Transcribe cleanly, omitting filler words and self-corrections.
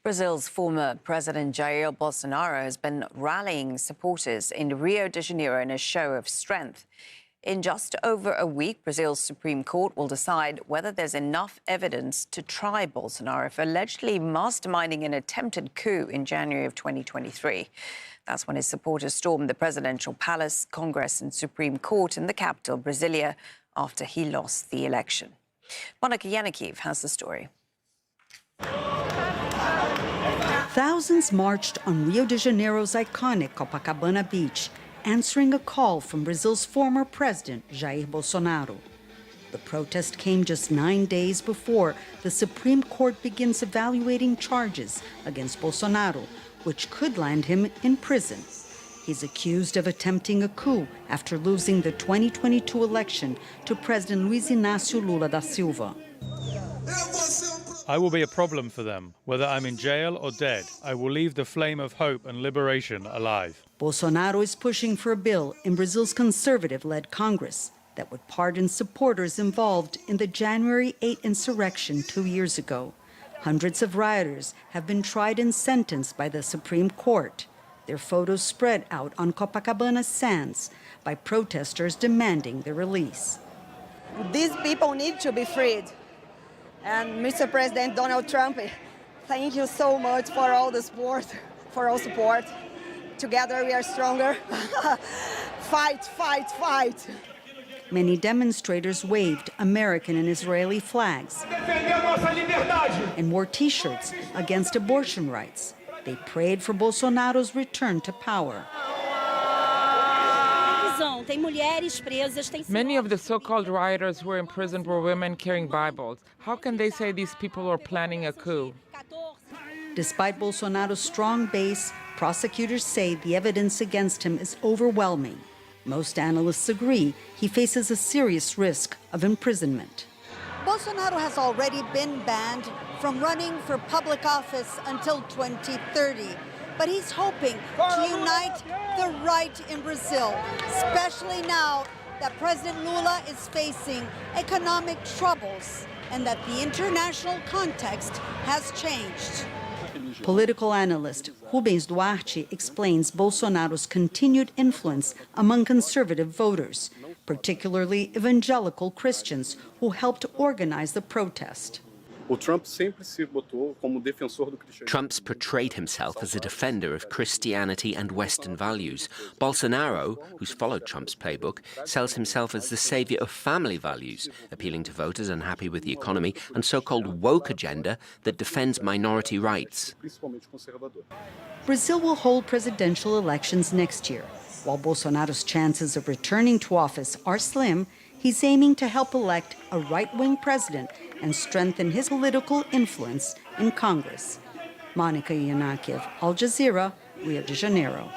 Brazil's former President Jair Bolsonaro has been rallying supporters in Rio de Janeiro in a show of strength. In just over a week, Brazil's Supreme Court will decide whether there's enough evidence to try Bolsonaro for allegedly masterminding an attempted coup in January of 2023. That's when his supporters stormed the presidential palace, Congress and Supreme Court in the capital, Brasilia, after he lost the election. Monica Yanakiv has the story. Thousands marched on Rio de Janeiro's iconic Copacabana beach, answering a call from Brazil's former president, Jair Bolsonaro. The protest came just 9 days before the Supreme Court begins evaluating charges against Bolsonaro, which could land him in prison. He's accused of attempting a coup after losing the 2022 election to President Luiz Inácio Lula da Silva. I will be a problem for them. Whether I'm in jail or dead, I will leave the flame of hope and liberation alive. Bolsonaro is pushing for a bill in Brazil's conservative-led Congress that would pardon supporters involved in the January 8 insurrection 2 years ago. Hundreds of rioters have been tried and sentenced by the Supreme Court. Their photos spread out on Copacabana's sands by protesters demanding their release. These people need to be freed. And Mr. President Donald Trump, thank you so much for all the support, for all support. Together we are stronger. Fight, fight, fight. Many demonstrators waved American and Israeli flags and wore T-shirts against abortion rights. They prayed for Bolsonaro's return to power. Many of the so-called rioters who were imprisoned were women carrying Bibles. How can they say these people are planning a coup? Despite Bolsonaro's strong base, prosecutors say the evidence against him is overwhelming. Most analysts agree he faces a serious risk of imprisonment. Bolsonaro has already been banned from running for public office until 2030. But he's hoping to unite the right in Brazil, especially now that President Lula is facing economic troubles and that the international context has changed. Political analyst Rubens Duarte explains Bolsonaro's continued influence among conservative voters, particularly evangelical Christians who helped organize the protest. Trump's portrayed himself as a defender of Christianity and Western values. Bolsonaro, who's followed Trump's playbook, sells himself as the savior of family values, appealing to voters unhappy with the economy and so-called woke agenda that defends minority rights. Brazil will hold presidential elections next year. While Bolsonaro's chances of returning to office are slim, he's aiming to help elect a right-wing president and strengthen his political influence in Congress. Monica Yanakiv, Al Jazeera, Rio de Janeiro.